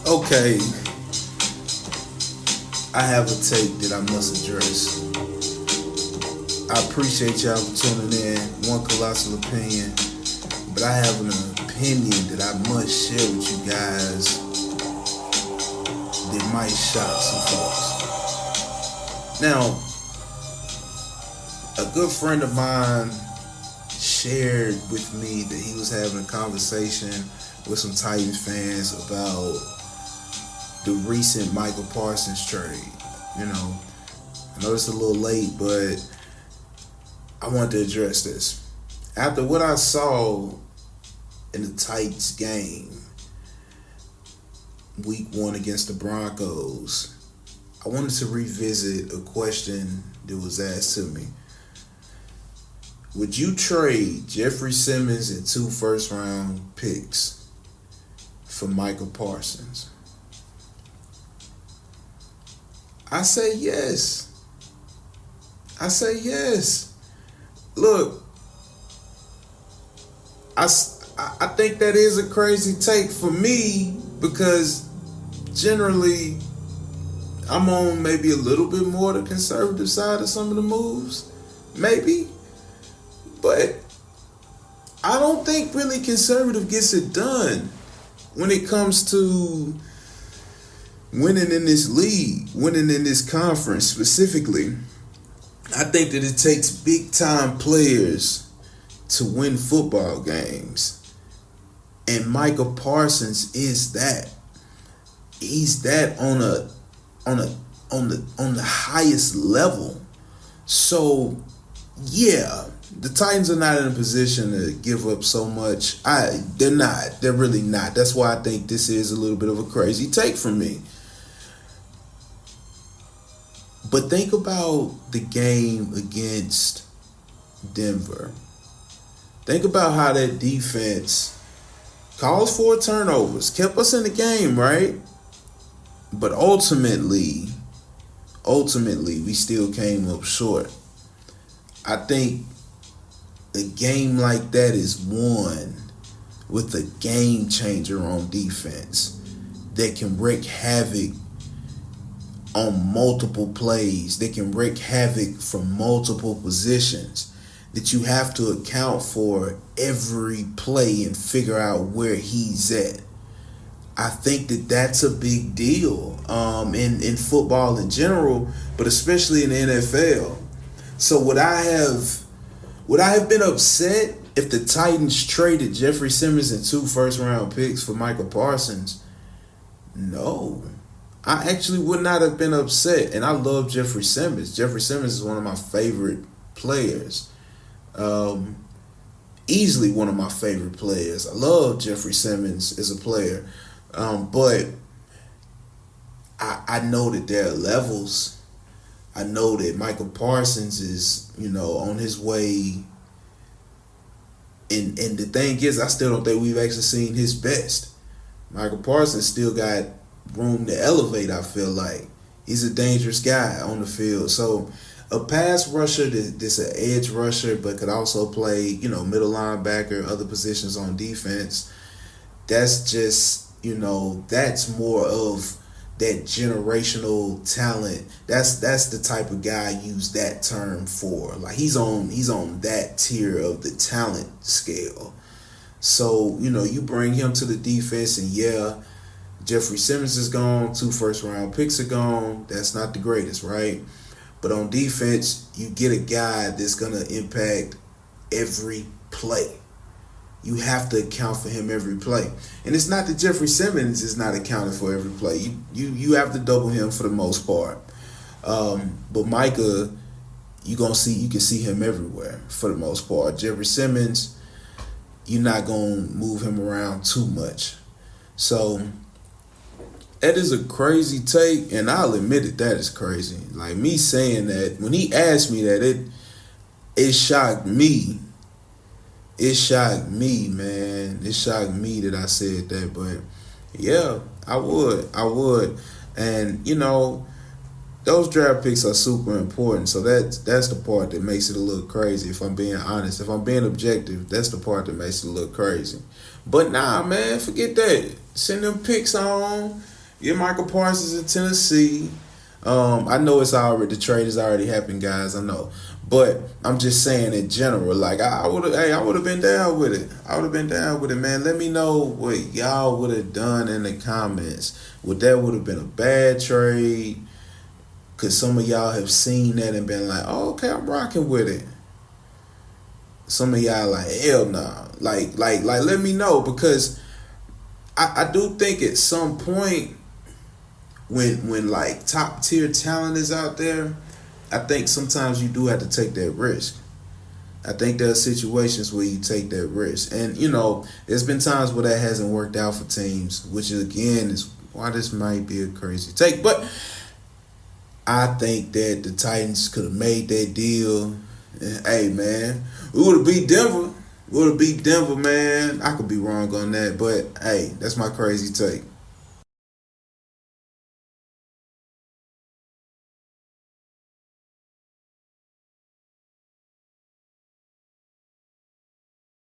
Okay, I have a take that I must address. I appreciate y'all for tuning in. One colossal opinion, but I have an opinion that I must share with you guys that might shock some folks. Now, a good friend of mine shared with me that he was having a conversation with some Titans fans about the recent Micah Parsons trade. You know, I know it's a little late, but I wanted to address this. After what I saw in the Titans game, week 1 against the Broncos, I wanted to revisit a question that was asked to me. Would you trade Jeffrey Simmons and 2 first-round picks for Micah Parsons? I say yes. I say yes. Look, I think that is a crazy take for me because generally I'm on maybe a little bit more the conservative side of some of the moves. Maybe. But I don't think really conservative gets it done when it comes to winning in this league, winning in this conference specifically. I think that it takes big time players to win football games. And Micah Parsons is that. He's that on the highest level. So yeah, the Titans are not in a position to give up so much. They're not. They're really not. That's why I think this is a little bit of a crazy take from me. But think about the game against Denver. Think about how that defense caused 4 turnovers, kept us in the game, right? But ultimately, we still came up short. I think a game like that is won with a game changer on defense that can wreak havoc on multiple plays. They can wreak havoc from multiple positions that you have to account for every play and figure out where he's at. I think that that's a big deal in football in general, but especially in the NFL. So would I have been upset if the Titans traded Jeffrey Simmons and 2 first-round picks for Micah Parsons? No. I actually would not have been upset, and I love Jeffrey Simmons. Jeffrey Simmons is one of my favorite players. Easily one of my favorite players. I love Jeffrey Simmons as a player. But I know that there are levels. I know that Micah Parsons is, on his way. And the thing is, I still don't think we've actually seen his best. Micah Parsons still got room to elevate, I feel like. He's a dangerous guy on the field. So a pass rusher that's an edge rusher but could also play, middle linebacker, other positions on defense, that's just, that's more of that generational talent. That's the type of guy I use that term for. Like he's on that tier of the talent scale. So, you bring him to the defense and yeah, Jeffrey Simmons is gone, 2 first-round picks are gone. That's not the greatest, right? But on defense, you get a guy that's going to impact every play. You have to account for him every play. And it's not that Jeffrey Simmons is not accounted for every play. You have to double him for the most part. But Micah, you can see him everywhere for the most part. Jeffrey Simmons, you're not going to move him around too much. So that is a crazy take, and I'll admit that is crazy. Like me saying that, when he asked me that, it shocked me. It shocked me, man. It shocked me that I said that, but yeah, I would. And, those draft picks are super important, so that's the part that makes it a little crazy, if I'm being honest. If I'm being objective, that's the part that makes it a little crazy. But nah, man, forget that. Send them picks on. Get Micah Parsons in Tennessee. I know the trade has already happened, guys. I know, but I'm just saying in general. Like I would have, I would have been down with it. I would have been down with it, man. Let me know what y'all would have done in the comments. Would have been a bad trade? Cause some of y'all have seen that and been like, oh, okay, I'm rocking with it. Some of y'all like, hell nah. Like, let me know because I do think at some point when like top tier talent is out there, I think sometimes you do have to take that risk. I think there are situations where you take that risk, and there's been times where that hasn't worked out for teams, which again is why this might be a crazy take, but I think that the Titans could have made that deal. And, hey man, we would have beat Denver. Man. I could be wrong on that, but hey, that's my crazy take.